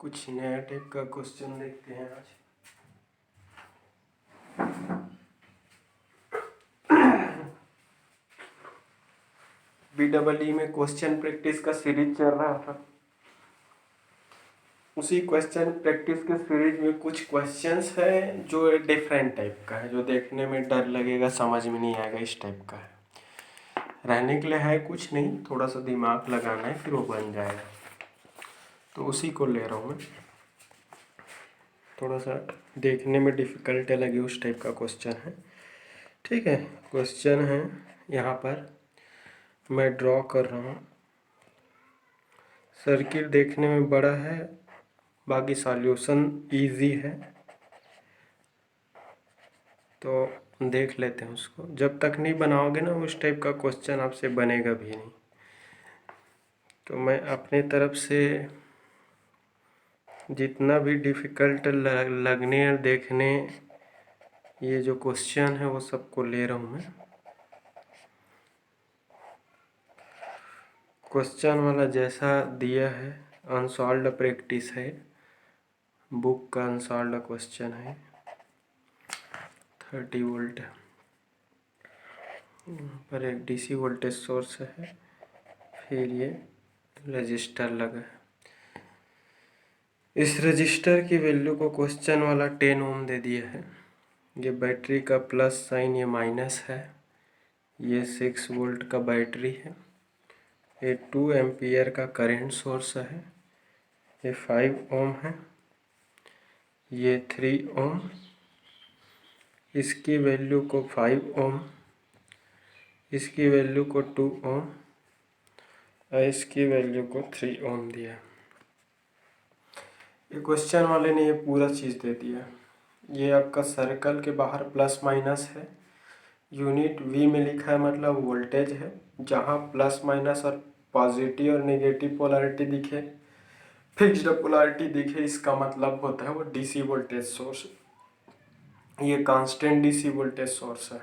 कुछ नया टाइप का क्वेश्चन देखते हैं आज। BEE में क्वेश्चन प्रैक्टिस का सीरीज चल रहा था। उसी क्वेश्चन प्रैक्टिस के सीरीज में कुछ क्वेश्चंस है जो डिफरेंट टाइप का है, जो देखने में डर लगेगा, समझ में नहीं आएगा, इस टाइप का है। रहने के लिए है कुछ नहीं, थोड़ा सा दिमाग लगाना है, फिर वो बन जाएगा। तो उसी को ले रहा हूँ मैं। थोड़ा सा देखने में डिफ़िकल्ट लगे उस टाइप का क्वेश्चन है। ठीक है, क्वेश्चन है यहाँ पर मैं ड्रॉ कर रहा हूँ। सर्किट देखने में बड़ा है, बाकी सॉल्यूशन इजी है, तो देख लेते हैं उसको। जब तक नहीं बनाओगे ना उस टाइप का क्वेश्चन आपसे बनेगा भी नहीं। तो मैं अपने तरफ से जितना भी डिफ़िकल्ट लगने और देखने ये जो क्वेश्चन है वो सबको ले रहा हूँ मैं। क्वेश्चन वाला जैसा दिया है, अनसॉल्व्ड प्रैक्टिस है, बुक का अनसॉल्व्ड क्वेश्चन है। 30 वोल्ट पर एक डीसी वोल्टेज सोर्स है, फिर ये रजिस्टर लगा है। इस रजिस्टर की वैल्यू को क्वेश्चन वाला 10 ओम दे दिया है। ये बैटरी का प्लस साइन, ये माइनस है। ये 6 वोल्ट का बैटरी है। ये 2 एम्पियर का करंट सोर्स है। ये 5 ओम है। ये 3 ओम। इसकी वैल्यू को 5 ओम, इसकी वैल्यू को 2 ओम और इसकी वैल्यू को 3 ओम दिया। ये क्वेश्चन वाले ने ये पूरा चीज़ दे दिया। ये आपका सर्कल के बाहर प्लस माइनस है, यूनिट वी में लिखा है, मतलब वोल्टेज है। जहाँ प्लस माइनस और पॉजिटिव और नेगेटिव पोलैरिटी दिखे, फिक्स्ड पोलैरिटी दिखे, इसका मतलब होता है वो डीसी वोल्टेज सोर्स। ये कांस्टेंट डीसी वोल्टेज सोर्स है।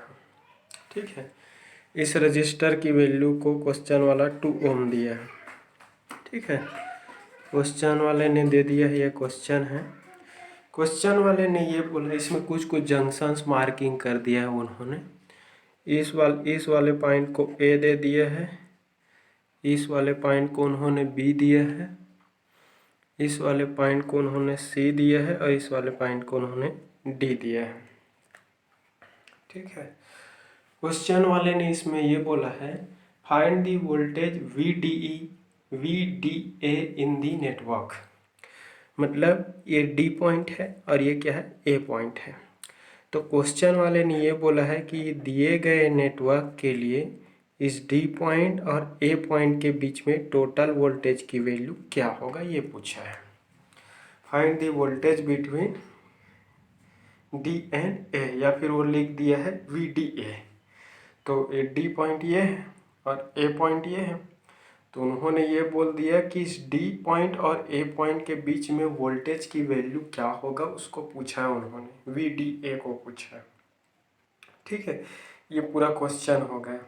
ठीक है, इस रजिस्टर की वैल्यू को क्वेश्चन वाला 2 ओम दिया है। ठीक है, क्वेश्चन वाले ने दे दिया है, ये क्वेश्चन है। क्वेश्चन वाले ने ये बोला, इसमें कुछ कुछ जंक्शंस मार्किंग कर दिया है उन्होंने। इस वाले पॉइंट को ए दे दिया है, इस वाले पॉइंट को उन्होंने बी दिया है, इस वाले पॉइंट को उन्होंने सी दिया है और इस वाले पॉइंट को उन्होंने डी दिया है। ठीक है, क्वेश्चन वाले ने इसमें ये बोला है, find the voltage VDA in the network. मतलब ये डी पॉइंट है और ये क्या है, ए पॉइंट है। तो क्वेश्चन वाले ने ये बोला है कि दिए गए नेटवर्क के लिए इस डी पॉइंट और ए पॉइंट के बीच में टोटल वोल्टेज की वैल्यू क्या होगा, ये पूछा है। Find the voltage between D and A, या फिर वो लिख दिया है VDA। तो ये डी पॉइंट ये है और ए पॉइंट ये है। तो उन्होंने ये बोल दिया कि इस डी पॉइंट और ए पॉइंट के बीच में वोल्टेज की वैल्यू क्या होगा, उसको पूछा है उन्होंने, VDA को पूछा है। ठीक है, ये पूरा क्वेश्चन हो गया।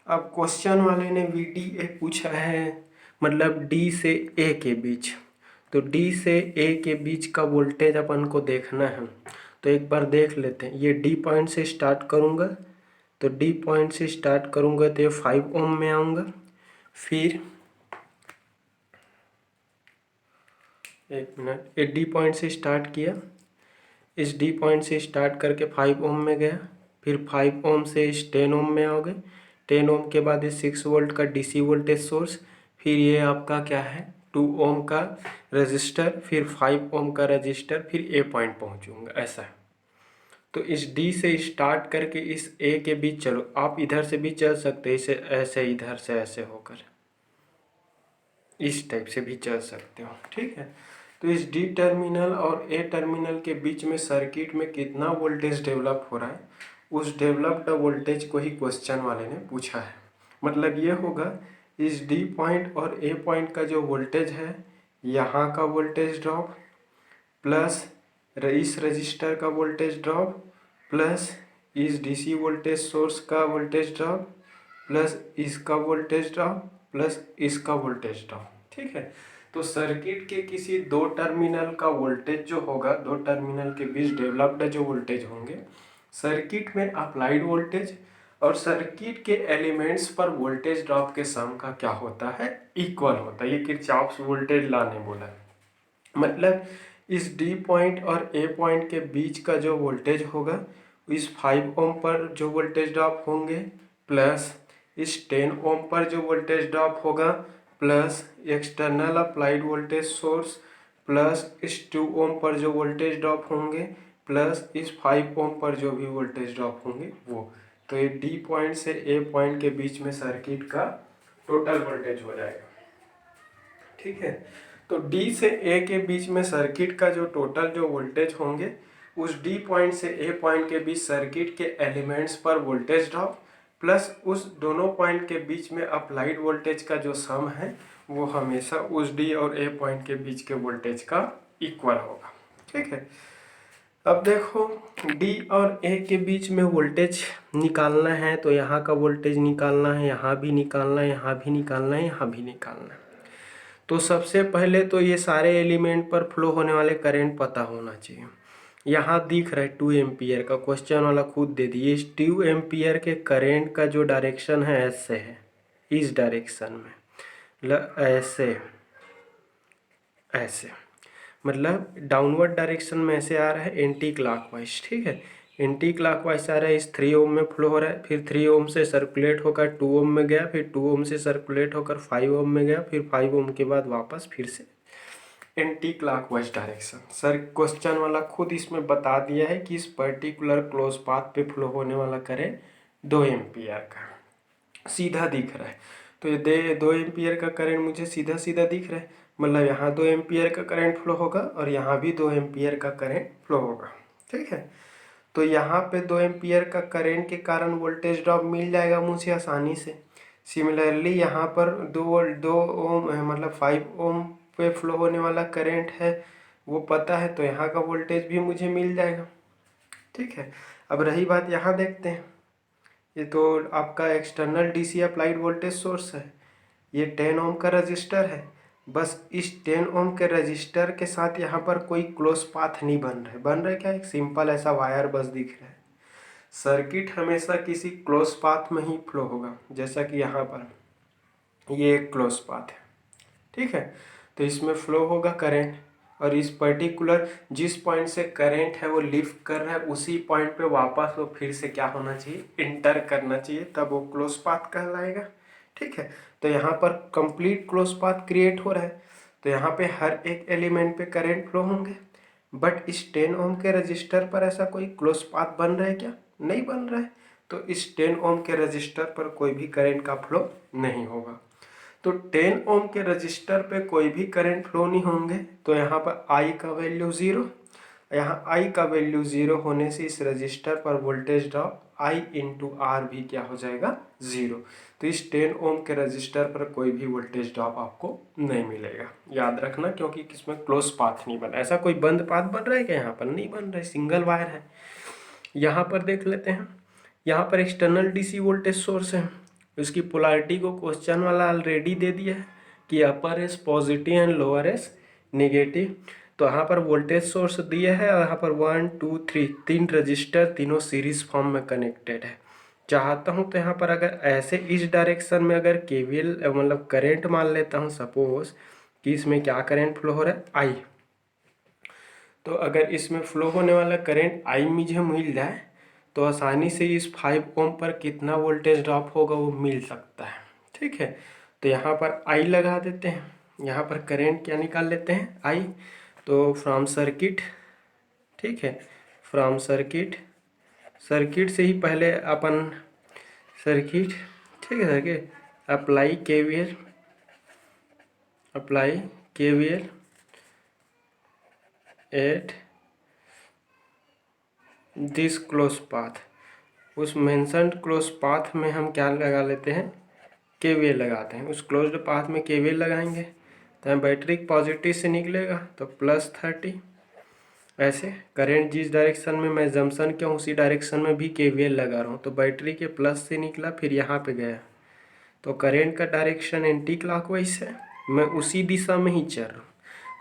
अब क्वेश्चन वाले ने VDA पूछा है, मतलब डी से ए के बीच। तो डी से ए के बीच का वोल्टेज अपन को देखना है। तो एक बार देख लेते हैं। ये डी पॉइंट से स्टार्ट करूँगा, तो डी पॉइंट से स्टार्ट करूँगा तो ये 5 ओम में आऊँगा। फिर एक मिनट, ये डी पॉइंट से स्टार्ट किया, इस डी पॉइंट से स्टार्ट करके 5 ओम में गया, फिर 5 ओम से इस 10 ओम में आओगे। 10 ओम के बाद ये 6 वोल्ट का डीसी वोल्टेज सोर्स, फिर ये आपका क्या है 2 ओम का रजिस्टर, फिर 5 ओम का रजिस्टर, फिर ए पॉइंट पहुंचूंगा, ऐसा है। तो इस डी से स्टार्ट करके इस ए के बीच चलो। आप इधर से भी चल सकते हैं, इसे ऐसे, इधर से ऐसे होकर इस टाइप से भी चल सकते हो। ठीक है, तो इस डी टर्मिनल और ए टर्मिनल के बीच में सर्किट में कितना वोल्टेज डेवलप हो रहा है, उस डेवलप्ड वोल्टेज को ही क्वेश्चन वाले ने पूछा है। मतलब ये होगा, इस डी पॉइंट और ए पॉइंट का जो वोल्टेज है, यहाँ का वोल्टेज ड्रॉप प्लस इस रजिस्टर का वोल्टेज ड्रॉप प्लस इस डीसी वोल्टेज सोर्स का वोल्टेज ड्रॉप प्लस इसका वोल्टेज ड्रॉप प्लस इसका वोल्टेज ड्रॉप। ठीक है, तो सर्किट के किसी दो टर्मिनल का वोल्टेज जो होगा, दो टर्मिनल के बीच डेवलप्ड जो वोल्टेज होंगे, सर्किट में अप्लाइड वोल्टेज और सर्किट के एलिमेंट्स पर वोल्टेज ड्रॉप के सम का क्या होता है, इक्वल होता है। ये किरचॉफ्स वोल्टेज लॉ ने बोला है। मतलब इस डी पॉइंट और ए पॉइंट के बीच का जो वोल्टेज होगा, इस 5 ओम पर जो वोल्टेज ड्रॉप होंगे प्लस इस 10 ओम पर जो वोल्टेज ड्रॉप होगा plus external applied voltage source plus इस 2 ओम पर जो वोल्टेज ड्रॉप होंगे प्लस इस 5 ओम पर जो भी वोल्टेज ड्रॉप होंगे वो, तो ये डी पॉइंट से ए पॉइंट के बीच में सर्किट का टोटल वोल्टेज हो जाएगा। ठीक है, तो डी से ए के बीच में सर्किट का जो टोटल जो वोल्टेज होंगे, उस डी पॉइंट से ए पॉइंट के बीच सर्किट के एलिमेंट्स पर वोल्टेज ड्रॉप प्लस उस दोनों पॉइंट के बीच में अप्लाइड वोल्टेज का जो सम है वो हमेशा उस डी और ए पॉइंट के बीच के वोल्टेज का इक्वल होगा। ठीक है, अब देखो डी और ए के बीच में वोल्टेज निकालना है, तो यहाँ का वोल्टेज निकालना है, यहाँ भी निकालना है, यहाँ भी निकालना है, यहाँ भी निकालना है। तो सबसे पहले तो ये सारे एलिमेंट पर फ्लो होने वाले करंट पता होना चाहिए। यहाँ दिख रहा है 2 एम्पियर का, क्वेश्चन वाला खुद दे दिए। इस 2 एम्पियर के करंट का जो डायरेक्शन है ऐसे है, इस डायरेक्शन में, मतलब ऐसे ऐसे, मतलब डाउनवर्ड डायरेक्शन में ऐसे आ रहा है एंटी क्लॉकवाइज। ठीक है, एंटी क्लॉकवाइज आ रहा है, इस 3 ओम में फ्लो हो रहा है, फिर 3 ओम से सर्कुलेट होकर 2 ओम में गया, फिर 2 ओम से सर्कुलेट होकर 5 ओम में गया, फिर 5 ओम के बाद वापस फिर से anti clockwise direction. Sir question वाला खुद इसमें बता दिया है कि इस पर्टिकुलर क्लोज पाथ पे फ्लो होने वाला करंट 2 एम्पियर का सीधा दिख रहा है। तो ये 2 एम्पियर का करंट मुझे सीधा सीधा दिख रहा है, मतलब यहाँ 2 एम्पियर का करंट फ्लो होगा और यहाँ भी 2 एम्पियर का करंट फ्लो होगा। ठीक है, तो यहाँ पे 2 एम्पियर का करंट के कारण वोल्टेज ड्रॉप मिल जाएगा मुझे आसानी से। सिमिलरली यहाँ पर 2 ओम है, मतलब 5 ओम पे फ्लो होने वाला करंट है वो पता है, तो यहाँ का वोल्टेज भी मुझे मिल जाएगा। ठीक है, अब रही बात यहाँ देखते हैं, ये तो आपका external DC applied voltage source है, ये 10 ओम का रजिस्टर है। बस इस 10 ओम के रजिस्टर के साथ यहाँ पर कोई क्लोज पाथ नहीं बन रहा है। बन रहा है क्या, एक सिंपल ऐसा वायर बस दिख रहा है। सर्किट हमेशा किसी क्लोज पाथ में ही फ्लो होगा, जैसा कि यहाँ पर ये एक क्लोज पाथ है। ठीक है, तो इसमें फ्लो होगा करंट, और इस पर्टिकुलर जिस पॉइंट से करंट है वो लिफ्ट कर रहा है, उसी पॉइंट पे वापस वो फिर से क्या होना चाहिए, इंटर करना चाहिए, तब वो क्लोज पाथ कहलाएगा। ठीक है, तो यहाँ पर कंप्लीट क्लोज पाथ क्रिएट हो रहा है, तो यहाँ पे हर एक एलिमेंट पे करंट फ्लो होंगे। बट इस 10 ओम के रजिस्टर पर ऐसा कोई क्लोज पाथ बन रहा है क्या, नहीं बन रहा है। तो इस 10 ओम के रजिस्टर पर कोई भी करंट का फ्लो नहीं होगा। तो 10 ओम के रजिस्टर पे कोई भी करंट फ्लो नहीं होंगे, तो यहाँ पर I का वैल्यू 0, यहाँ I का वैल्यू 0 होने से इस रजिस्टर पर voltage drop I into R भी क्या हो जाएगा, 0। तो इस 10 ओम के रजिस्टर पर कोई भी वोल्टेज ड्रॉप आपको नहीं मिलेगा, याद रखना, क्योंकि किसमें क्लोज पाथ नहीं बना। ऐसा कोई बंद पाथ बन रहा है क्या, यहाँ पर नहीं बन रहा है, सिंगल वायर है। यहाँ पर देख लेते हैं, यहाँ पर एक्सटर्नल डीसी वोल्टेज सोर्स है, उसकी पोलैरिटी को क्वेश्चन वाला ऑलरेडी दे दिया है कि upper is positive and lower is negative. तो यहाँ पर वोल्टेज सोर्स दिया है और यहाँ पर 1 2 3 तीन रजिस्टर, तीनों सीरीज फॉर्म में कनेक्टेड है। चाहता हूँ तो यहाँ पर अगर ऐसे इस डायरेक्शन में अगर केवीएल मतलब करंट मान लेता हूँ, सपोज कि इसमें क्या करंट फ्लो हो रहा है, आई। तो अगर इसमें फ्लो होने वाला करंट आई मुझे मिल जाए तो आसानी से इस 5 ओम पर कितना वोल्टेज ड्रॉप होगा वो मिल सकता है। ठीक है, तो यहाँ पर आई लगा देते हैं, यहाँ पर करंट क्या निकाल लेते हैं, आई। तो फ्रॉम सर्किट, ठीक है, फ्रॉम सर्किट, सर्किट से ही पहले अपन सर्किट, ठीक है, circuit apply KVL, apply KVL at this close path, उस मेंशन्ड क्लोज पाथ में हम क्या लगा लेते हैं, केवीएल लगाते हैं। उस क्लोज्ड पाथ में केवीएल लगाएंगे तो बैटरी पॉजिटिव से निकलेगा तो +30। ऐसे करंट जिस डायरेक्शन में मैं जंक्शन किया उसी डायरेक्शन में भी केवीएल लगा रहा हूँ, तो बैटरी के प्लस से निकला फिर यहाँ पे गया, तो करंट का डायरेक्शन एंटी क्लॉकवाइज है। मैं उसी दिशा में ही चल रहा हूँ,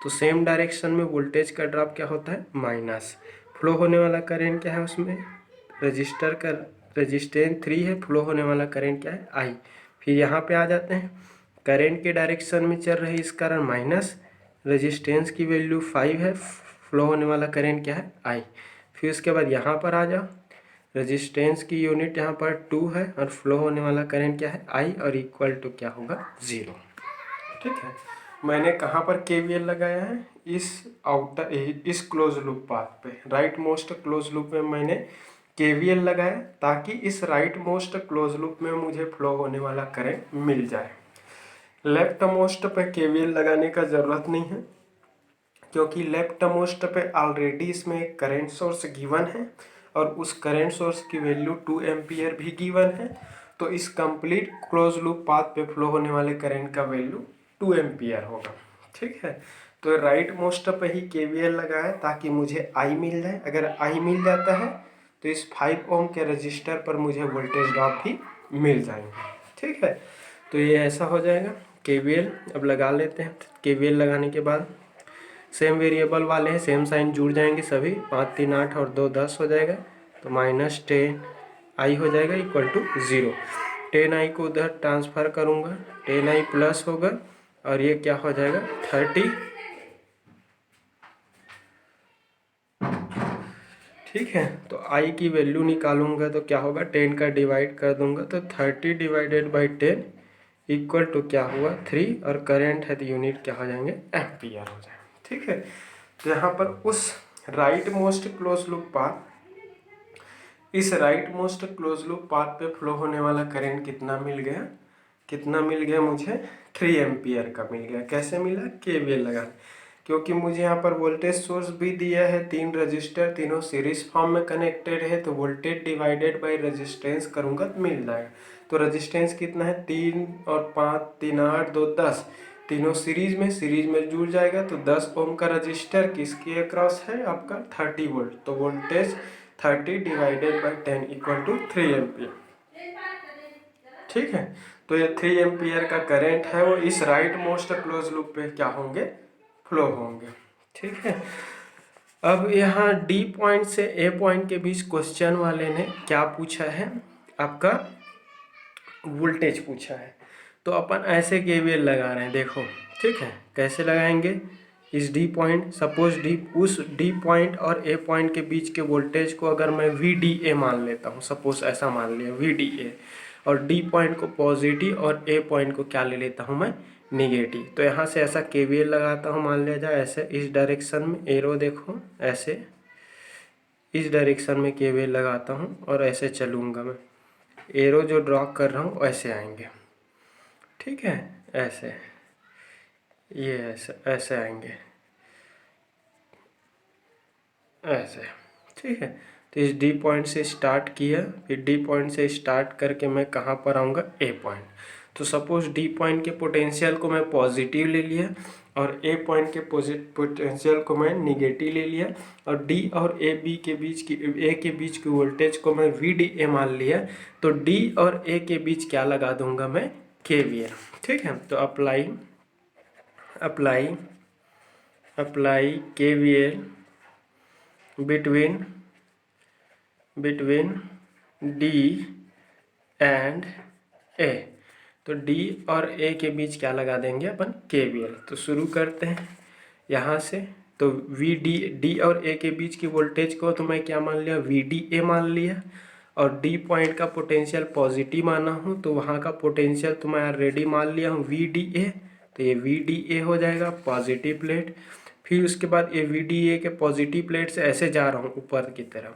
तो सेम डायरेक्शन में वोल्टेज का ड्रॉप क्या होता है, माइनस। फ्लो होने वाला करंट क्या है उसमें, रजिस्टर का रजिस्टेंस 3 है, फ्लो होने वाला करंट क्या है, आई। फिर यहाँ पे आ जाते हैं, करंट के डायरेक्शन में चल रहे इस कारण माइनस, रजिस्टेंस की वैल्यू 5 है, फ्लो होने वाला करंट क्या है, आई। फिर उसके बाद यहाँ पर आ जाओ, रेजिस्टेंस की यूनिट यहाँ पर 2 है और फ्लो होने वाला करंट क्या है, आई, और इक्वल टू क्या होगा, 0। ठीक है, मैंने कहाँ पर केवीएल लगाया है, इस क्लोज लूप पाथ पे, राइट मोस्ट क्लोज लूप में मैंने केवीएल लगाया ताकि इस राइट मोस्ट क्लोज लूप में मुझे फ्लो होने वाला करंट मिल जाए। लेफ्ट मोस्ट पे केवीएल लगाने का ज़रूरत नहीं है, क्योंकि लेफ्ट मोस्ट पे ऑलरेडी इसमें एक करंट सोर्स गिवन है और उस करंट सोर्स की वैल्यू 2 एम्पियर भी गिवन है। तो इस कंप्लीट क्लोज लूप पाथ पे फ्लो होने वाले करंट का वैल्यू 2 एम्पियर होगा। ठीक है, तो राइट मोस्ट पे ही केवीएल लगाया ताकि मुझे आई मिल जाए। अगर आई मिल जाता है तो इस 5 ओम के रजिस्टर पर मुझे वोल्टेज ड्रॉप भी मिल जाएंगे। ठीक है, तो ये ऐसा हो जाएगा। केवीएल अब लगा लेते हैं। केवीएल लगाने के बाद सेम वेरिएबल वाले हैं, सेम साइन जुड़ जाएंगे सभी, 5 3 8 और 2 10 हो जाएगा, तो -10 आई हो जाएगा इक्वल टू 0। 10 आई को उधर ट्रांसफ़र करूँगा, 10 आई प्लस होगा और ये क्या हो जाएगा 30। ठीक है, तो आई की वैल्यू निकालूंगा तो क्या होगा, 10 का डिवाइड कर दूंगा तो 30 डिवाइडेड बाई 10 इक्वल टू क्या हुआ 3, और करंट है तो यूनिट क्या हो जाएंगे, एम्पियर हो जाएंगे। ठीक है, तो यहाँ पर उस right most close loop path, इस right most close loop path पे फ्लो होने वाला करंट कितना मिल गया मुझे 3 एम्पियर का मिल गया। कैसे मिला, केवीएल लगा, क्योंकि मुझे यहाँ पर वोल्टेज सोर्स भी दिया है, 3 रजिस्टर तीनों सीरीज फॉर्म में कनेक्टेड है, तो वोल्टेज डिवाइडेड बाय रेजिस्टेंस करूँगा तो मिल जाएगा। तो रेजिस्टेंस कितना है, 3 और 5 3 8 2 10, तीनों सीरीज में जुड़ जाएगा। तो 10 ओम का रजिस्टर किसके अक्रॉस है, आपका 30 वोल्ट, तो voltage 30 divided by 10 equal to 3 ampere. ठीक है, तो ये 3 एम्पियर का करंट है वो इस राइट मोस्ट क्लोज लूप पे क्या होंगे, फ्लो होंगे। ठीक है, अब यहाँ डी पॉइंट से ए पॉइंट के बीच क्वेश्चन वाले ने क्या पूछा है, आपका वोल्टेज पूछा है। तो अपन ऐसे केवीएल लगा रहे हैं, देखो। ठीक है, कैसे लगाएंगे, इस डी पॉइंट, सपोज उस डी पॉइंट और ए पॉइंट के बीच के वोल्टेज को अगर मैं VDA मान लेता हूँ, सपोज ऐसा मान लिया VDA, और डी पॉइंट को पॉजिटिव और ए पॉइंट को क्या ले लेता हूँ मैं, निगेटिव। तो यहाँ से ऐसा केवीएल लगाता हूँ, मान लिया जाए ऐसे, इस डायरेक्शन में एरो देखो, ऐसे इस डायरेक्शन में केवीएल लगाता हूँ और ऐसे चलूँगा मैं, एरो जो ड्रॉ कर रहा हूँ ऐसे आएंगे। ठीक है, ऐसे, ये ऐसे आएंगे, ऐसे। ठीक है, तो इस डी पॉइंट से स्टार्ट किया, फिर डी पॉइंट से स्टार्ट करके मैं कहाँ पर आऊँगा, ए पॉइंट। तो सपोज डी पॉइंट के पोटेंशियल को मैं पॉजिटिव ले लिया और ए पॉइंट के पोटेंशियल को मैं निगेटिव ले लिया, और डी और ए के बीच की वोल्टेज को मैं VDA मान लिया, तो डी और ए के बीच क्या लगा दूंगा मैं, केवीएल। ठीक है, तो apply KVL between D and A. तो डी और ए के बीच क्या लगा देंगे अपन, केवीएल। तो शुरू करते हैं यहाँ से। तो डी और ए के बीच की वोल्टेज को तो मैं क्या मान लिया, VDA मान लिया, और डी पॉइंट का पोटेंशियल पॉजिटिव माना हूँ, तो वहाँ का पोटेंशियल तो मैं ऑलरेडी मान लिया हूँ VDA, तो ये VDA हो जाएगा पॉजिटिव प्लेट। फिर उसके बाद ये VDA के पॉजिटिव प्लेट से ऐसे जा रहा हूँ ऊपर की तरफ।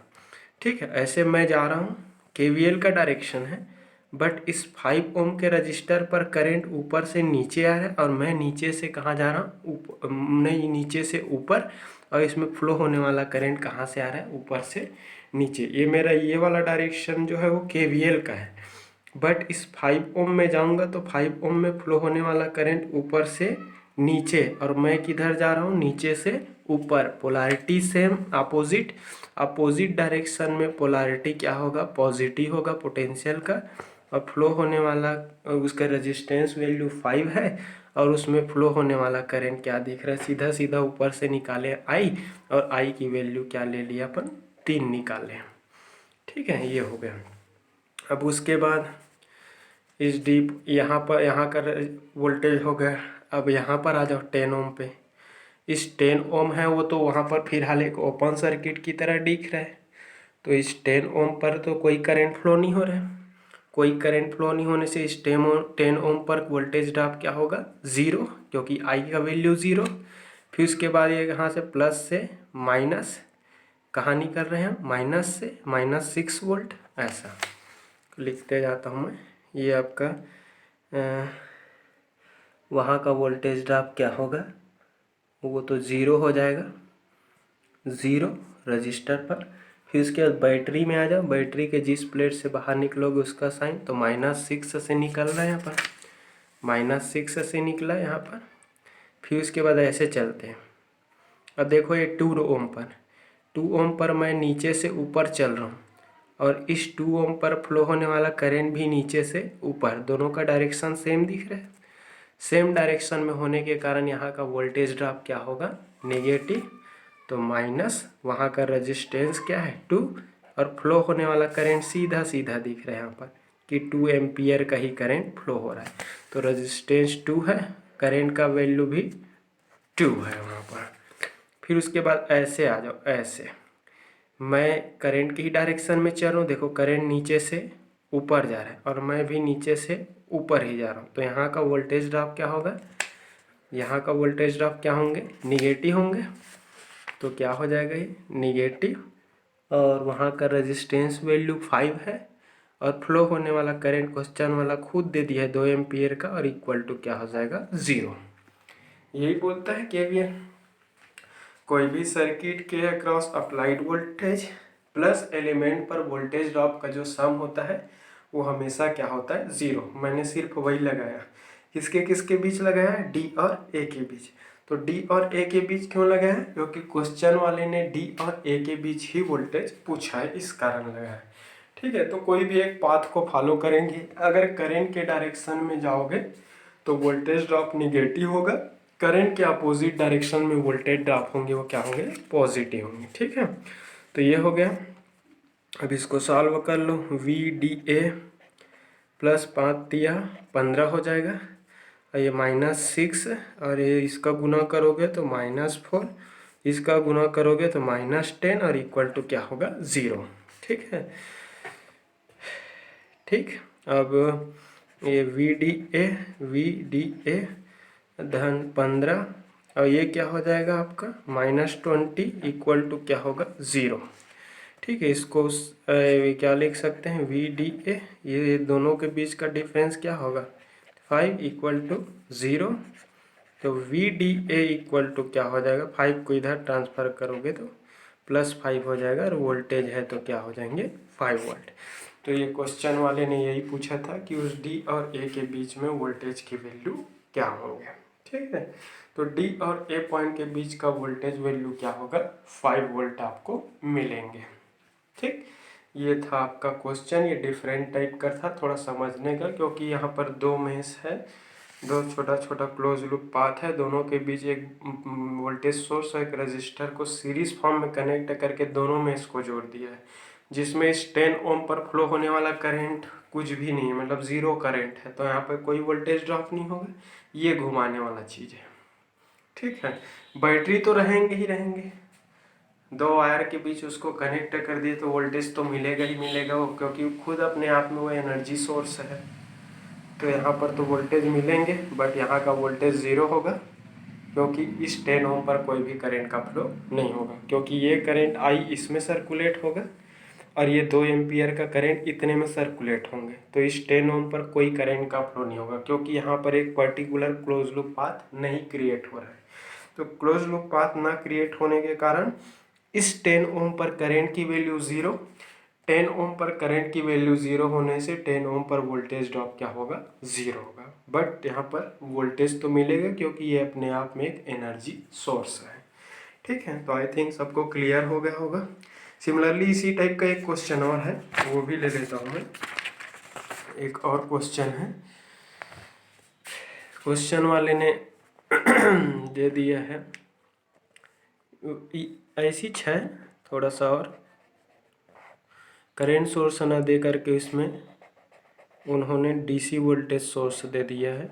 ठीक है, ऐसे मैं जा रहा हूँ, केवीएल का डायरेक्शन है, बट इस 5 ओम के रजिस्टर पर करंट ऊपर से नीचे आ रहा है और मैं नीचे से कहाँ जा रहा हूँ, नहीं, नीचे से ऊपर, और इसमें फ्लो होने वाला करंट कहाँ से आ रहा है, ऊपर से नीचे। ये मेरा ये वाला डायरेक्शन जो है वो केवीएल का है, बट इस 5 ओम में जाऊँगा तो 5 ओम में फ्लो होने वाला करंट ऊपर से नीचे, और मैं किधर जा रहा हूँ, नीचे से ऊपर। पोलैरिटी सेम, अपोजिट डायरेक्शन में पोलैरिटी क्या होगा, पॉजिटिव होगा पोटेंशियल का, और फ्लो होने वाला उसका रेजिस्टेंस वैल्यू 5 है, और उसमें फ्लो होने वाला करंट क्या दिख रहा है, सीधा सीधा ऊपर से निकाले आई, और आई की वैल्यू क्या ले लिया अपन, 3 निकाले। ठीक है, ये हो गया। अब उसके बाद इस डीप यहाँ का वोल्टेज हो गया। अब यहाँ पर आ जाओ 10 ओम पे। इस 10 ओम है वो तो वहाँ पर फिलहाल एक ओपन सर्किट की तरह दिख रहा है, तो इस 10 ओम पर तो कोई करंट फ्लो नहीं हो रहा है। कोई करंट फ्लो नहीं होने से इस 10 ओम पर वोल्टेज ड्रॉप क्या होगा, 0, क्योंकि आई का वैल्यू 0। फिर उसके बाद ये यहाँ से प्लस से माइनस, कहाँ निकल रहे हैं, माइनस से -6 वोल्ट, ऐसा लिखते जाता हूँ मैं। ये आपका वहाँ का वोल्टेज ड्रॉप क्या होगा, वो तो 0 हो जाएगा, 0 रजिस्टर पर। फिर उसके बाद बैटरी में आ जाओ, बैटरी के जिस प्लेट से बाहर निकलोगे उसका साइन तो -6 से निकल रहा है यहाँ पर, -6 से निकला यहाँ पर। फिर उसके बाद ऐसे चलते हैं। अब देखो ये 2 ओम पर, 2 ओम पर मैं नीचे से ऊपर चल रहा हूँ, और इस 2 ओम पर फ्लो होने वाला करंट भी नीचे से ऊपर, दोनों का डायरेक्शन सेम दिख रहा है। सेम डायरेक्शन में होने के कारण यहाँ का वोल्टेज ड्रॉप क्या होगा, नेगेटिव। तो माइनस वहाँ का रेजिस्टेंस क्या है, 2, और फ्लो होने वाला करंट सीधा सीधा दिख रहा है यहाँ पर कि 2 एम्पियर का ही करंट फ्लो हो रहा है। तो रेजिस्टेंस 2 है, करंट का वैल्यू भी 2 है वहाँ पर। फिर उसके बाद ऐसे आ जाओ, ऐसे मैं करंट की ही डायरेक्शन में चल रहा हूँ। देखो करंट नीचे से ऊपर जा रहा है और मैं भी नीचे से ऊपर ही जा रहा हूँ, तो यहाँ का वोल्टेज ड्रॉप क्या होगा, यहाँ का वोल्टेज ड्रॉप क्या होंगे, निगेटिव होंगे। तो क्या हो जाएगा ये निगेटिव, और वहाँ का रेजिस्टेंस वैल्यू 5 है, और फ्लो होने वाला करंट क्वेश्चन वाला खुद दे दिया है 2 एम्पियर का, और इक्वल टू क्या हो जाएगा, 0। यही बोलता है केवीएल। कोई भी सर्किट के across applied voltage plus element पर वोल्टेज ड्रॉप का जो सम होता है वो हमेशा क्या होता है, 0। मैंने सिर्फ वही लगाया, किसके किसके बीच लगाया है, डी और ए के बीच। तो डी और ए के बीच क्यों लगाया है, क्योंकि क्वेश्चन वाले ने डी और ए के बीच ही वोल्टेज पूछा है, इस कारण लगाया है। ठीक है, तो कोई भी एक पाथ को फॉलो करेंगे, अगर करंट के डायरेक्शन में जाओगे तो वोल्टेज ड्रॉप निगेटिव होगा, करंट के अपोजिट डायरेक्शन में वोल्टेज ड्रॉप होंगे वो क्या होंगे, पॉजिटिव होंगे। ठीक है, तो ये हो गया। अब इसको सॉल्व कर लो, वी डी ए प्लस 5 दिया 15 हो जाएगा, और ये -6, और ये इसका गुना करोगे तो -4, इसका गुना करोगे तो -10, और इक्वल टू क्या होगा, 0। ठीक है, ठीक। अब ये वी डी ए धन 15, और ये क्या हो जाएगा आपका -20 इक्वल टू क्या होगा, 0। ठीक है, इसको क्या लिख सकते हैं, वी डी ए, ये दोनों के बीच का डिफरेंस क्या होगा, 5 इक्वल टू 0। तो V D A equal to क्या हो जाएगा, 5 को इधर ट्रांसफर करोगे तो +5 हो जाएगा, और वोल्टेज है तो क्या हो जाएंगे, 5 वोल्ट। तो ये क्वेश्चन वाले ने यही पूछा था कि उस डी और ए के बीच में वोल्टेज की वैल्यू क्या होंगे। ठीक है, तो डी और ए पॉइंट के बीच का वोल्टेज वैल्यू क्या होगा, 5 वोल्ट आपको मिलेंगे। ठीक, ये था आपका क्वेश्चन। ये डिफरेंट टाइप का था थोड़ा समझने का, क्योंकि यहाँ पर 2 मेश है, 2 छोटा छोटा क्लोज लूप पाथ है, दोनों के बीच एक वोल्टेज सोर्स और एक रजिस्टर को सीरीज फॉर्म में कनेक्ट करके दोनों मेश को जोड़ दिया है, जिसमें इस 10 ओम पर फ्लो होने वाला करंट कुछ भी नहीं है, मतलब 0 करंट है, तो यहाँ पर कोई वोल्टेज ड्रॉप नहीं होगा, ये घुमाने वाला चीज़ है। ठीक है, बैटरी तो रहेंगे ही रहेंगे, 2 वायर के बीच उसको कनेक्ट कर दिए तो वोल्टेज तो मिलेगा ही मिलेगा वो, क्योंकि खुद अपने आप में वो एनर्जी सोर्स है। तो यहाँ पर तो वोल्टेज मिलेंगे, बट यहाँ का वोल्टेज 0 होगा, क्योंकि इस 10 ओम पर कोई भी करंट का फ्लो नहीं होगा, क्योंकि ये करंट आई इसमें सर्कुलेट होगा, और ये 2 एम्पियर का करंट इतने में सर्कुलेट होंगे, तो इस 10 ओम पर कोई करंट का फ्लो नहीं होगा, क्योंकि यहाँ पर एक पर्टिकुलर क्लोज लूप पाथ नहीं क्रिएट हो रहा है। तो क्लोज लूप पाथ ना क्रिएट होने के कारण इस 10 ओम पर करंट की वैल्यू 0, 10 ओम पर करंट की वैल्यू 0 होने से 10 ओम पर वोल्टेज ड्रॉप क्या होगा, 0 होगा। बट यहाँ पर वोल्टेज तो मिलेगा, क्योंकि ये अपने आप में एक एनर्जी सोर्स है। ठीक है, तो आई थिंक सबको क्लियर हो गया होगा। सिमिलरली इसी टाइप का एक क्वेश्चन और है, वो भी ले लेता हूँ मैं। एक और क्वेश्चन है, क्वेश्चन वाले ने दे दिया है ऐसी 6, थोड़ा सा और करेंट सोर्स ना दे करके इसमें उन्होंने डीसी वोल्टेज सोर्स दे दिया है।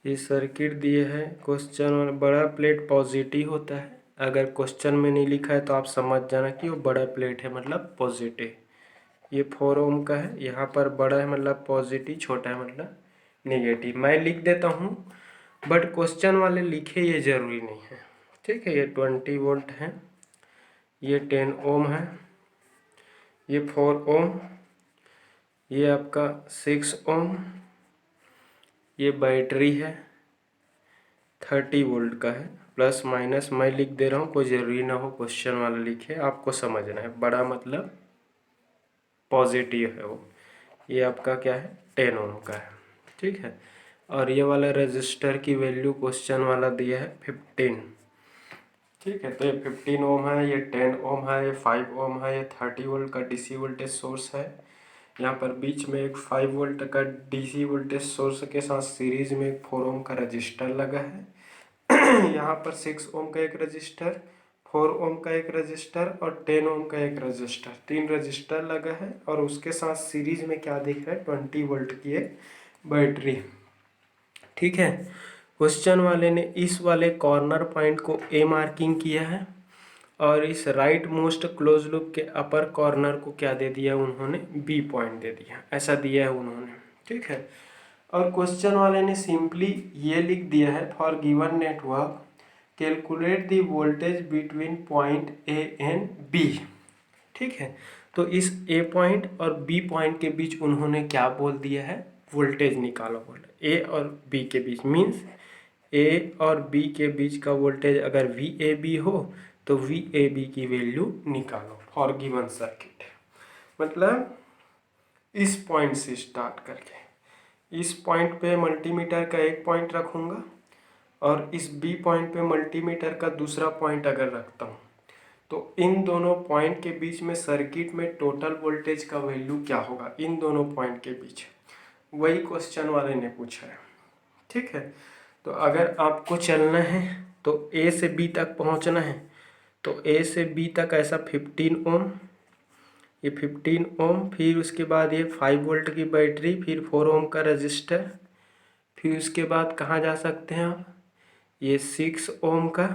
ये सर्किट दिए है क्वेश्चन में, बड़ा प्लेट पॉजिटिव होता है। अगर क्वेश्चन में नहीं लिखा है तो आप समझ जाना कि वो बड़ा प्लेट है मतलब पॉजिटिव। ये 4 ओम का है, यहाँ पर बड़ा है मतलब पॉजिटिव, छोटा है मतलब नेगेटिव। मैं लिख देता हूँ बट क्वेश्चन वाले लिखे ये जरूरी नहीं है, ठीक है। ये 20 वोल्ट है, ये 10 ओम है, ये 4 ओम, ये आपका 6 ओम, ये बैटरी है 30 वोल्ट का है। प्लस माइनस मैं लिख दे रहा हूँ, कोई ज़रूरी ना हो क्वेश्चन वाला लिखे, आपको समझना है। बड़ा मतलब पॉजिटिव है वो। ये आपका क्या है 10 ओम का है, ठीक है। और ये वाला रजिस्टर की वैल्यू क्वेश्चन वाला दिया है 15, ठीक है। तो ये 15 ओम है, ये 10 ओम है, ये 5 ओम है, ये 30 वोल्ट का डीसी वोल्टेज सोर्स है। यहाँ पर बीच में एक 5 वोल्ट का डीसी वोल्टेज सोर्स के साथ सीरीज में एक 4 ओम का रजिस्टर लगा है। यहाँ पर 6 ओम का एक रजिस्टर, 4 ओम का एक रजिस्टर और 10 ओम का एक रजिस्टर, 3 रजिस्टर लगा है। और उसके साथ सीरीज में क्या दिख रहा है 20 वोल्ट की एक बैटरी, ठीक है। क्वेश्चन वाले ने इस वाले कॉर्नर पॉइंट को ए मार्किंग किया है और इस राइट मोस्ट क्लोज लूप के अपर कॉर्नर को क्या दे दिया उन्होंने बी पॉइंट दे दिया, ऐसा दिया है उन्होंने, ठीक है। और क्वेश्चन वाले ने सिंपली ये लिख दिया है for given network calculate the voltage between point A and B, ठीक है। तो इस ए पॉइंट और बी पॉइंट के बीच उन्होंने क्या बोल दिया है वोल्टेज निकालो, बोल ए और बी के बीच, मीन्स ए और बी के बीच का वोल्टेज अगर वी ए बी हो तो वी ए बी की वैल्यू निकालो फॉर गिवन सर्किट। मतलब इस पॉइंट से स्टार्ट करके इस पॉइंट पे मल्टीमीटर का एक पॉइंट रखूँगा और इस बी पॉइंट पे मल्टीमीटर का दूसरा पॉइंट अगर रखता हूँ तो इन दोनों पॉइंट के बीच में सर्किट में टोटल वोल्टेज का वैल्यू क्या होगा इन दोनों पॉइंट के बीच, वही क्वेश्चन वाले ने पूछा है, ठीक है। तो अगर आपको चलना है तो ए से बी तक पहुंचना है तो ए से बी तक ऐसा 15 ओम, ये 15 ओम, फिर उसके बाद ये 5 वोल्ट की बैटरी, फिर 4 ओम का रजिस्टर, फिर उसके बाद कहाँ जा सकते हैं आप ये 6 ओम का,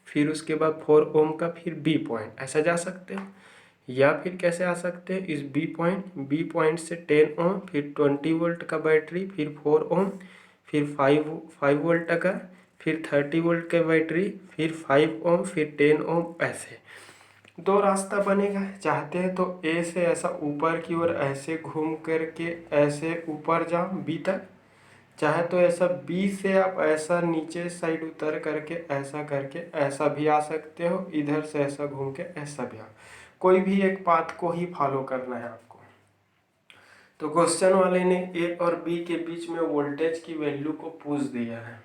फिर उसके बाद 4 ओम का, फिर बी पॉइंट, ऐसा जा सकते हो। या फिर कैसे आ सकते हैं इस बी पॉइंट से 10 ओम, फिर 20 वोल्ट का बैटरी, फिर 4 ओम, फिर 5 वोल्ट का, फिर 30 वोल्ट का बैटरी, फिर 5 ओम, फिर 10 ओम, ऐसे 2 रास्ता बनेगा। चाहते हैं तो ए से ऐसा ऊपर की ओर ऐसे घूम करके ऐसे ऊपर जाओ बी तक, चाहे तो ऐसा बी से आप ऐसा नीचे साइड उतर करके ऐसा भी आ सकते हो, इधर से ऐसा घूम के ऐसा भी आ, कोई भी एक पाथ को ही फॉलो करना है आपको। तो क्वेश्चन वाले ने ए और बी के बीच में वोल्टेज की वैल्यू को पूछ दिया है,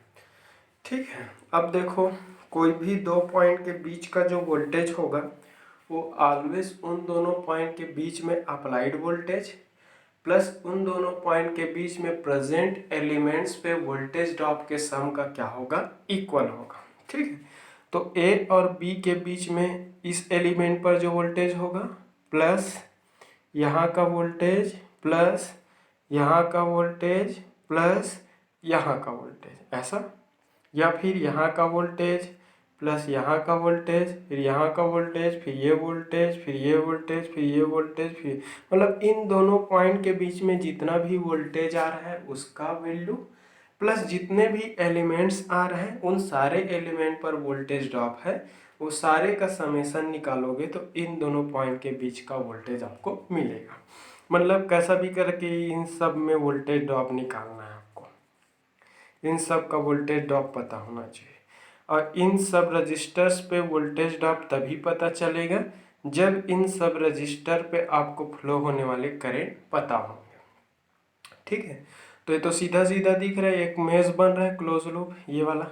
ठीक है। अब देखो कोई भी 2 पॉइंट के बीच का जो वोल्टेज होगा वो ऑलवेज उन दोनों पॉइंट के बीच में अप्लाइड वोल्टेज प्लस उन दोनों पॉइंट के बीच में प्रेजेंट एलिमेंट्स पे वोल्टेज ड्रॉप के सम का क्या होगा इक्वल होगा, ठीक है। तो ए और बी के बीच में इस एलिमेंट पर जो वोल्टेज होगा प्लस यहाँ का वोल्टेज प्लस यहाँ का वोल्टेज प्लस यहाँ का वोल्टेज, ऐसा, या फिर यहाँ का वोल्टेज प्लस यहाँ का वोल्टेज, फिर यहाँ का वोल्टेज, फिर ये वोल्टेज, फिर ये वोल्टेज, फिर ये वोल्टेज, फिर मतलब इन दोनों पॉइंट के बीच में जितना भी वोल्टेज आ रहा है उसका वैल्यू प्लस जितने भी एलिमेंट्स आ रहे हैं उन सारे एलिमेंट पर वोल्टेज ड्रॉप है, वो सारे का समेसन निकालोगे तो इन दोनों पॉइंट के बीच का वोल्टेज आपको मिलेगा। मतलब कैसा भी करके इन सब में वोल्टेज ड्रॉप निकालना है आपको। इन सब का वोल्टेज ड्रॉप पता होना चाहिए। और इन सब रजिस्टर्स पे वोल्टेज ड्रॉप तभी पता चलेगा जब इन सब रजिस्टर पे आपको फ्लो होने वाले करंट पता होंगे। ठीक है, तो ये तो सीधा सीधा दिख रहा है, एक मेश बन रहा है क्लोज लूप ये वाला,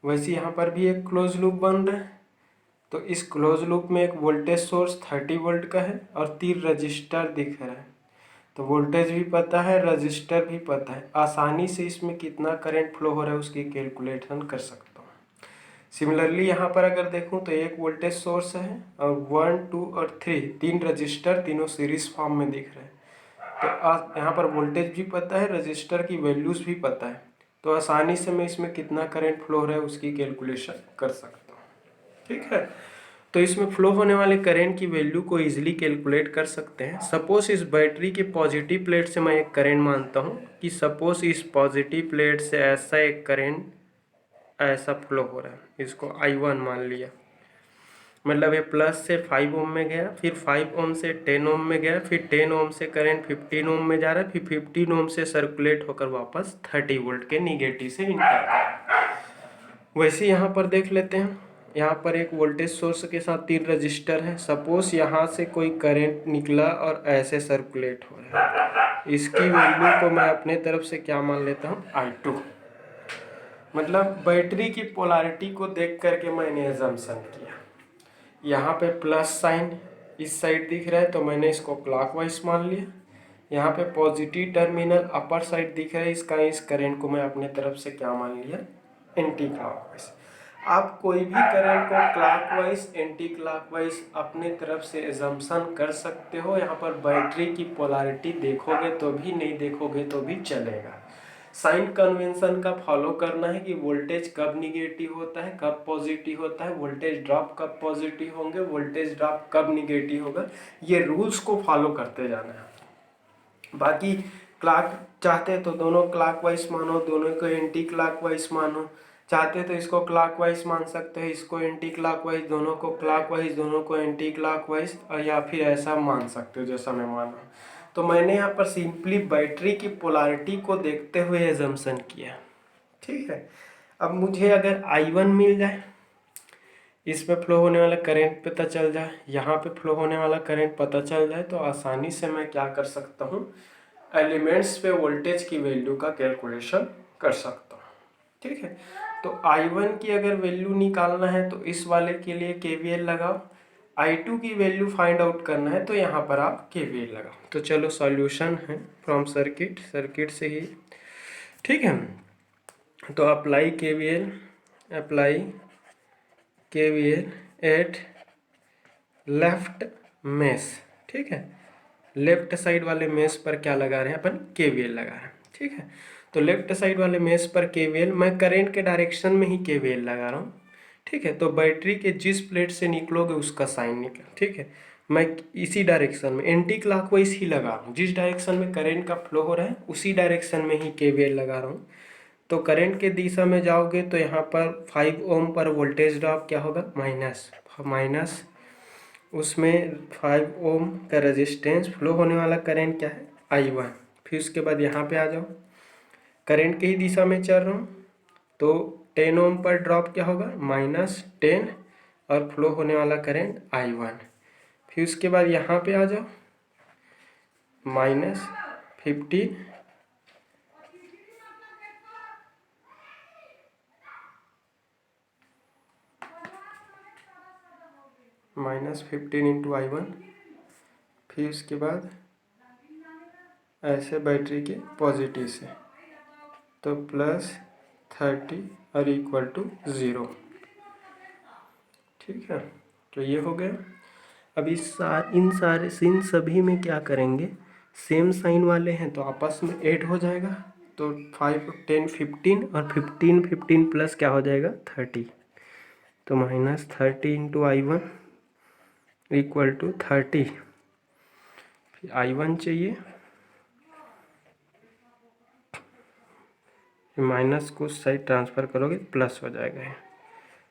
वैसे यहाँ पर भी एक क्लोज लूप बन रहा है। तो इस क्लोज लूप में एक वोल्टेज सोर्स 30 वोल्ट का है और 3 रजिस्टर दिख रहा है। तो वोल्टेज भी पता है, रजिस्टर भी पता है, आसानी से इसमें कितना करंट फ्लो हो रहा है उसकी कैलकुलेशन कर सकता हूँ। सिमिलरली यहाँ पर अगर देखूँ तो एक वोल्टेज सोर्स है और 1, 2 और 3 तीन रजिस्टर तीनों सीरीज फॉर्म में दिख रहे हैं। तो यहाँ पर वोल्टेज भी पता है, रजिस्टर की वैल्यूज भी पता है, तो आसानी से मैं इसमें कितना करंट फ्लो हो रहा है उसकी कैलकुलेशन कर सकता हूँ। ठीक है, तो इसमें फ्लो होने वाले करंट की वैल्यू को इजीली कैलकुलेट कर सकते हैं। सपोज इस बैटरी के पॉजिटिव प्लेट से मैं एक करंट मानता हूँ कि सपोज इस पॉजिटिव प्लेट से ऐसा एक करंट ऐसा फ्लो हो रहा है, इसको I1 मान लिया, मतलब ये प्लस से 5 ओम में गया, फिर 5 ओम से 10 ओम में गया, फिर 10 ओम से करंट 15 ओम में जा रहा है, फिर 15 ओम से सर्कुलेट होकर वापस 30 वोल्ट के निगेटिव से इंटर कर रहा है। वैसे यहाँ पर देख लेते हैं, यहाँ पर एक वोल्टेज सोर्स के साथ 3 रजिस्टर है। सपोज यहाँ से कोई करंट निकला और ऐसे सर्कुलेट हो रहा है, इसकी वैल्यू को मैं अपने तरफ से क्या मान लेता हूँ, I2। मतलब बैटरी की पोलैरिटी को देख करके मैंने अजम्पशन किया, यहाँ पे प्लस साइन इस साइड दिख रहा है तो मैंने इसको क्लॉकवाइज मान लिया। यहाँ पे पॉजिटिव टर्मिनल अपर साइड दिख रहा है, इस करंट को मैं अपने तरफ से क्या मान लिया, एंटी क्लॉकवाइज। आप कोई भी करंट को क्लॉकवाइज एंटी क्लॉकवाइज अपने तरफ से एजम्पशन कर सकते हो। यहाँ पर बैटरी की पोलैरिटी देखोगे तो भी, नहीं देखोगे तो भी चलेगा। साइन कन्वेंशन का फॉलो करना है कि वोल्टेज कब निगेटिव होता है, कब पॉजिटिव होता है, वोल्टेज ड्रॉप कब पॉजिटिव होंगे, वोल्टेज ड्रॉप कब निगेटिव होगा, ये रूल्स को फॉलो करते जाना है। बाकी क्लॉक चाहते तो दोनों क्लॉकवाइज मानो, दोनों को एंटी क्लॉकवाइज मानो, चाहते तो इसको क्लॉकवाइज मान सकते हैं, इसको एंटी क्लॉकवाइज, दोनों को क्लॉकवाइज, दोनों को एंटी क्लॉकवाइज, और या फिर ऐसा मान सकते हो जैसा मैं माना। तो मैंने यहाँ पर सिंपली बैटरी की पोलैरिटी को देखते हुए एजम्पशन किया। ठीक है, अब मुझे अगर I1 मिल जाए, इसमें फ्लो होने वाला करंट पता चल जाए, यहाँ पे फ्लो होने वाला करंट पता चल जाए, तो आसानी से मैं क्या कर सकता हूँ, एलिमेंट्स पे वोल्टेज की वैल्यू का कैलकुलेशन कर सकता हूँ। ठीक है, तो I1 की अगर वैल्यू निकालना है तो इस वाले के लिए KVL लगाओ, I2 की वैल्यू फाइंड आउट करना है तो यहाँ पर आप KVL लगाओ। तो चलो सॉल्यूशन है फ्रॉम सर्किट से ही। ठीक है, तो apply KVL at left mesh. ठीक है, लेफ्ट साइड वाले मेश पर क्या लगा रहे हैं अपन, KVL लगा रहे हैं। ठीक है, तो लेफ्ट साइड वाले मेश पर KVL, मैं करंट के डायरेक्शन में ही KVL लगा रहा हूँ। ठीक है, तो बैटरी के जिस प्लेट से निकलोगे उसका साइन निकल। ठीक है, मैं इसी डायरेक्शन में एंटी क्लॉकवाइज ही लगा रहा हूँ, जिस डायरेक्शन में करंट का फ्लो हो रहा है उसी डायरेक्शन में ही KVL लगा रहा हूँ। तो करंट के दिशा में जाओगे तो यहाँ पर 5 ओम पर वोल्टेज ड्रॉप क्या होगा, माइनस, उसमें 5 ओम का रेजिस्टेंस, फ्लो होने वाला करंट क्या है, I1। फिर उसके बाद यहाँ पे आ जाओ, करंट की ही दिशा में चल रहा हूँ, तो 10 ओम पर ड्रॉप क्या होगा, -10, और फ्लो होने वाला करंट I1। फिर उसके बाद यहाँ पे आ जाओ, -15, -15 इंटू I1। फिर उसके बाद ऐसे बैटरी के पॉजिटिव से, तो +30 और इक्वल टू 0। ठीक है, तो ये हो गया। अब इन सभी में क्या करेंगे, सेम साइन वाले हैं तो आपस में ऐड हो जाएगा, तो 5, 10, 15 और 15 प्लस क्या हो जाएगा, 30। तो -30 इंटू I1 इक्वल टू 30। फिर I1 चाहिए, माइनस को साइड ट्रांसफ़र करोगे प्लस हो जाएगा है,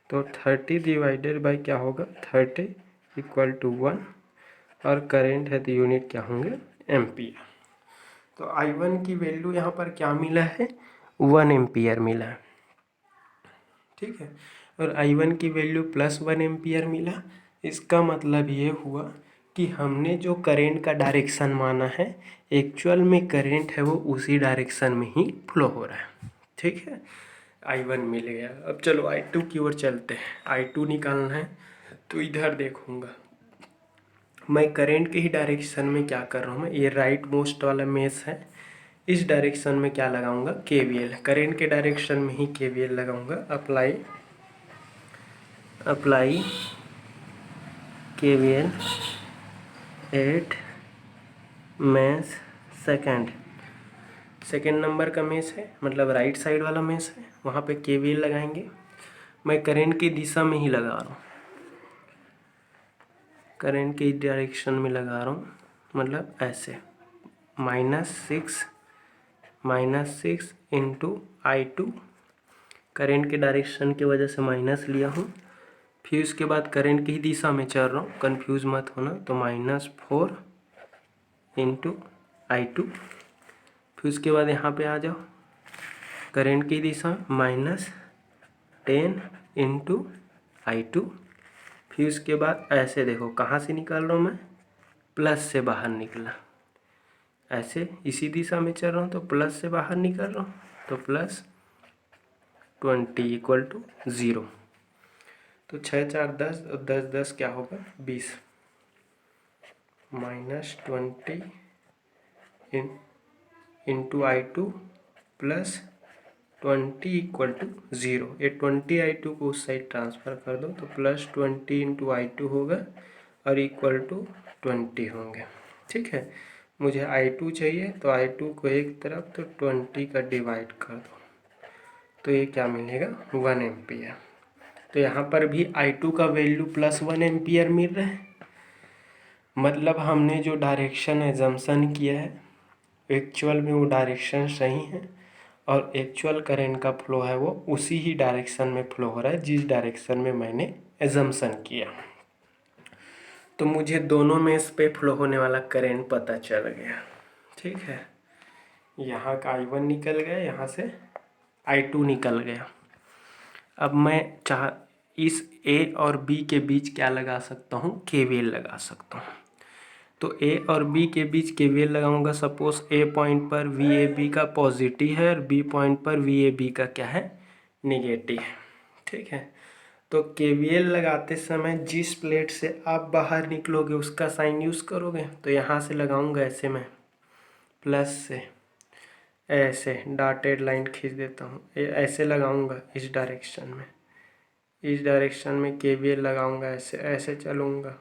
तो 30 डिवाइडेड बाई क्या होगा, 30 इक्वल टू 1, और करेंट है तो यूनिट क्या होंगे, एम्पियर। तो I1 की वैल्यू यहाँ पर क्या मिला है, 1 एम्पियर मिला, ठीक है। और I1 की वैल्यू +1 एम्पियर मिला। इसका मतलब ये हुआ कि हमने जो करेंट का डायरेक्शन माना है, एक्चुअल में करेंट है वो उसी डायरेक्शन में ही फ्लो हो रहा है, ठीक है। I1 मिल गया। अब चलो I2 की ओर चलते हैं। I2 निकालना है तो इधर देखूंगा मैं करेंट के ही डायरेक्शन में क्या कर रहा हूँ, मैं ये राइट मोस्ट वाला मेश है, इस डायरेक्शन में क्या लगाऊंगा, KVL। करेंट के डायरेक्शन में ही KVL लगाऊंगा। Apply KVL at mesh second number का मेश है, मतलब राइट साइड वाला मेश है, वहाँ पे KVL लगाएंगे। मैं करेंट की दिशा में ही लगा रहा हूँ, करेंट की डायरेक्शन में लगा रहा हूँ, मतलब ऐसे -6 इंटू I2। करेंट के डायरेक्शन की वजह से माइनस लिया हूँ, फिर उसके बाद करेंट की ही दिशा में चल रहा हूँ, कंफ्यूज मत होना। तो -4 इंटू I2। फिर उसके बाद यहाँ पे आ जाओ, करेंट की दिशा -10 इंटू I2। फिर उसके बाद ऐसे देखो कहाँ से निकाल रहा हूँ मैं, प्लस से बाहर निकला, ऐसे इसी दिशा में चल रहा हूँ तो प्लस से बाहर निकल रहा हूँ, तो +20 = 0। तो 6 4 10 और 10 10 क्या होगा, 20। -20 इंटू I2 +20 = 0। ये 20 I2 को उस साइड ट्रांसफ़र कर दो तो +20 इंटू I2 होगा और =20 होंगे, ठीक है। मुझे I2 चाहिए तो I2 को एक तरफ तो 20 का डिवाइड कर दो, तो ये क्या मिलेगा, 1 एम्पियर। तो यहाँ पर भी I2 का वैल्यू +1 एम्पियर मिल रहा है, मतलब हमने जो डायरेक्शन एजम्पशन किया है एक्चुअल में वो डायरेक्शन सही है, और एक्चुअल करंट का फ्लो है वो उसी ही डायरेक्शन में फ्लो हो रहा है जिस डायरेक्शन में मैंने एजम्पशन किया। तो मुझे दोनों मेश पे फ्लो होने वाला करंट पता चल गया, ठीक है। यहाँ का I1 निकल गया, यहाँ से I2 निकल गया। अब मैं इस A और B के बीच क्या लगा सकता हूँ, KVL लगा सकता हूँ। तो A और B के बीच KVL लगाऊंगा। सपोज A पॉइंट पर VAB का पॉजिटिव है और B पॉइंट पर VAB का क्या है, निगेटिव है, ठीक है। तो KVL लगाते समय जिस प्लेट से आप बाहर निकलोगे उसका साइन यूज़ करोगे। तो यहाँ से लगाऊंगा ऐसे में प्लस से ऐसे डॉटेड लाइन खींच देता हूँ, ऐसे लगाऊंगा इस डायरेक्शन में, इस डायरेक्शन में KVL लगाऊंगा, ऐसे ऐसे चलूँगा।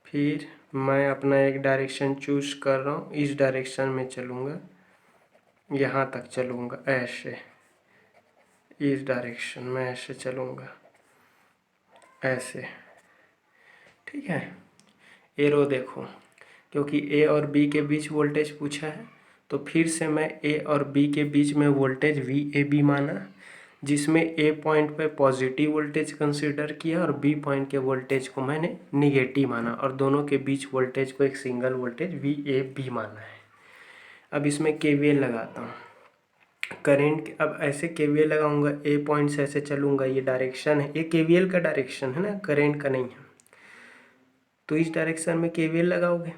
फिर मैं अपना एक डायरेक्शन चूज कर रहा हूँ, इस डायरेक्शन में चलूँगा, यहाँ तक चलूँगा, ऐसे इस डायरेक्शन में ऐसे चलूँगा, ऐसे, ठीक है। एरो देखो, क्योंकि A और B के बीच वोल्टेज पूछा है तो फिर से मैं A और B के बीच में वोल्टेज VAB माना, जिसमें A पॉइंट पे पॉजिटिव वोल्टेज कंसीडर किया और B पॉइंट के वोल्टेज को मैंने निगेटिव माना, और दोनों के बीच वोल्टेज को एक सिंगल वोल्टेज VAB माना है। अब इसमें KVL लगाता हूँ, करेंट अब ऐसे KVL लगाऊंगा, A पॉइंट से ऐसे चलूँगा, ये डायरेक्शन है, ये KVL का डायरेक्शन है ना, करेंट का नहीं है। तो इस डायरेक्शन में KVL लगाओगे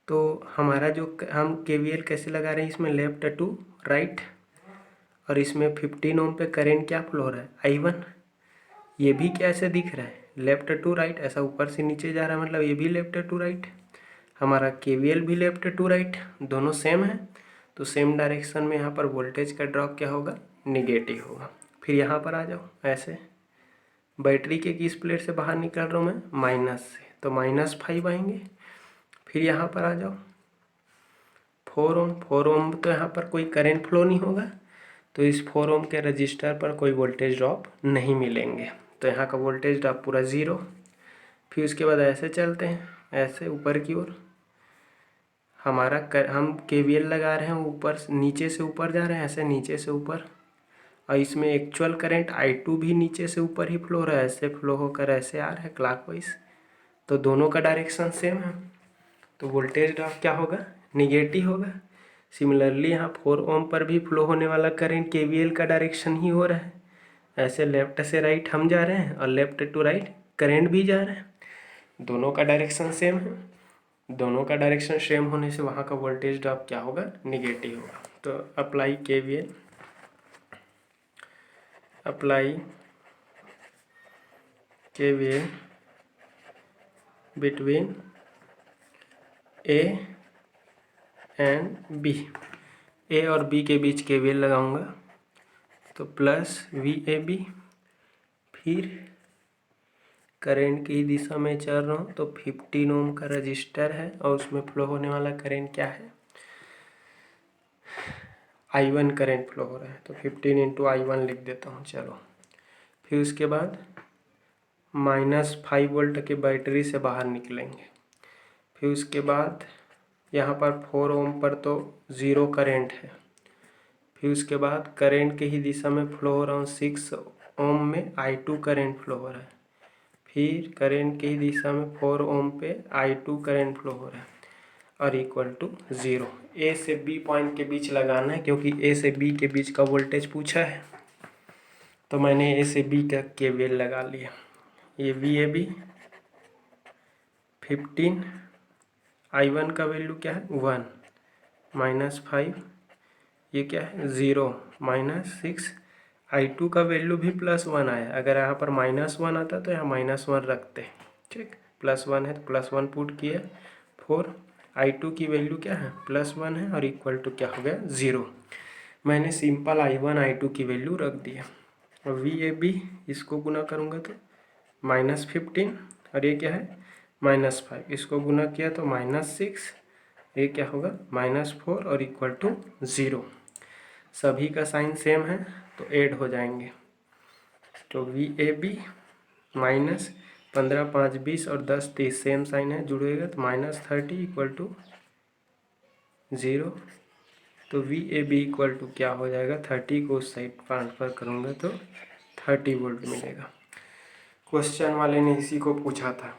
तो हमारा जो हम KVL कैसे लगा रहे हैं, इसमें लेफ्ट टू राइट, और इसमें 15 ओम पे करेंट क्या फ्लो हो रहा है, I1। ये भी कैसे दिख रहा है, लेफ्ट टू राइट, ऐसा ऊपर से नीचे जा रहा है, मतलब ये भी लेफ्ट टू राइट, हमारा KVL भी लेफ्ट टू राइट, दोनों सेम है। तो सेम डायरेक्शन में यहाँ पर वोल्टेज का ड्रॉप क्या होगा, निगेटिव होगा। फिर यहाँ पर आ जाओ, ऐसे बैटरी के किस प्लेट से बाहर निकल रहा हूँ मैं, माइनस से, तो -5 आएंगे। फिर यहाँ पर आ जाओ 4 ओम तो यहाँ पर कोई करंट फ्लो नहीं होगा, तो इस 4 ओम के रजिस्टर पर कोई वोल्टेज ड्रॉप नहीं मिलेंगे, तो यहाँ का वोल्टेज ड्रॉप पूरा 0। फिर उसके बाद ऐसे चलते हैं, ऐसे ऊपर की ओर, हम KVL लगा रहे हैं, ऊपर नीचे से ऊपर जा रहे हैं, ऐसे नीचे से ऊपर, और इसमें एक्चुअल करंट I2 भी नीचे से ऊपर ही फ्लो हो रहा है, ऐसे फ्लो होकर ऐसे आ रहा है क्लॉकवाइज, तो दोनों का डायरेक्शन सेम है, तो वोल्टेज ड्रॉप क्या होगा, निगेटिव होगा। सिमिलरली यहाँ 4 ओम पर भी फ्लो होने वाला करंट KVL का डायरेक्शन ही हो रहा है। ऐसे लेफ्ट से राइट हम जा रहे हैं और लेफ्ट टू राइट करंट भी जा रहा है, दोनों का डायरेक्शन सेम है। दोनों का डायरेक्शन सेम होने से वहाँ का वोल्टेज ड्रॉप क्या होगा, निगेटिव होगा। तो apply KVL between A and B। A और B के बीच KVL लगाऊंगा तो प्लस VAB, फिर करंट की दिशा में चल रहा हूँ तो 15 ओम का रजिस्टर है और उसमें फ्लो होने वाला करंट क्या है, I1 करंट फ्लो हो रहा है। तो 15 × I1 लिख देता हूँ। चलो, फिर उसके बाद -5 वोल्ट के बैटरी से बाहर निकलेंगे। फिर उसके बाद यहाँ पर 4 ओम पर तो ज़ीरो करंट है। फिर उसके बाद करंट के ही दिशा में फ्लो हो रहा हूँ, 6 ओम में I2 करंट फ्लो हो रहा है। फिर करंट की दिशा में 4 ओम पे I2 करंट फ्लो हो रहा है और इक्वल टू 0। A से B पॉइंट के बीच लगाना है क्योंकि A से B के बीच का वोल्टेज पूछा है, तो मैंने A से B का KVL लगा लिया। ये VAB 15, I1 का वैल्यू क्या है 1, -5, ये क्या है 0, -6, I2 का वैल्यू भी +1 आया। अगर यहाँ पर -1 आता तो यहाँ -1 रखते, ठीक। +1 है तो +1 पुट किए। 4, I2 की वैल्यू क्या है +1 है और इक्वल टू क्या हो गया 0। मैंने सिंपल I1 I2 की वैल्यू रख दिया। और VAB इसको गुना करूँगा तो -15 और ये क्या है -5, इसको गुना किया तो -6, ये क्या होगा -4 और इक्वल टू 0। सभी का साइन सेम है तो ऐड हो जाएंगे। तो VAB -15 5 20 और 10 30 सेम साइन है, जुड़ेगा तो -30 इक्वल टू 0। तो VAB इक्वल टू क्या हो जाएगा, 30 को उस साइड ट्रांसफर करूँगा तो 30 वोल्ट मिलेगा। क्वेश्चन वाले ने इसी को पूछा था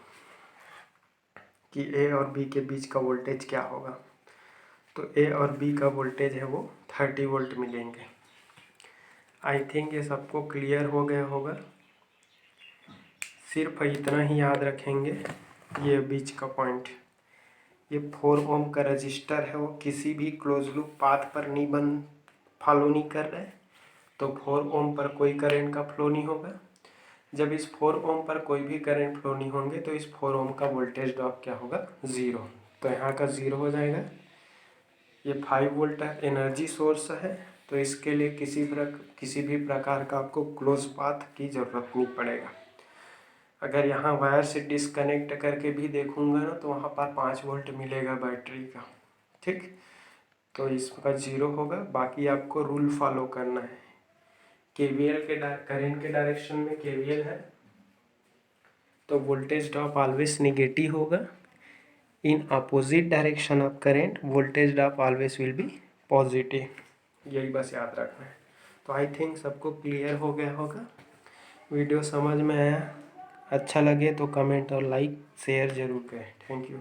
कि A और B के बीच का वोल्टेज क्या होगा। तो A और B का वोल्टेज है वो 30 वोल्ट मिलेंगे। आई थिंक ये सबको क्लियर हो गया होगा। सिर्फ इतना ही याद रखेंगे, ये बीच का पॉइंट, ये 4 ओम का रजिस्टर है, वो किसी भी क्लोज लूप पाथ पर नहीं फॉलो नहीं कर रहा है, तो 4 ओम पर कोई करंट का फ्लो नहीं होगा। जब इस 4 ओम पर कोई भी करंट फ्लो नहीं होंगे तो इस 4 ओम का वोल्टेज ड्रॉप क्या होगा 0। तो यहाँ का 0 हो जाएगा। ये 5 वोल्ट एनर्जी सोर्स है, तो इसके लिए किसी भी प्रकार का आपको क्लोज पाथ की ज़रूरत नहीं पड़ेगा। अगर यहाँ वायर से डिस्कनेक्ट करके भी देखूंगा ना तो वहाँ पर 5 वोल्ट मिलेगा बैटरी का, ठीक। तो इसका 0 होगा। बाकी आपको रूल फॉलो करना है। KVL के करंट के डायरेक्शन में KVL है तो वोल्टेज ड्रॉप ऑलवेज नेगेटिव होगा। In opposite direction of current voltage drop always will be positive. यही बस याद रखना है। तो आई थिंक सबको क्लियर हो गया होगा। वीडियो समझ में आया, अच्छा लगे तो कमेंट और लाइक शेयर ज़रूर करें। Thank you.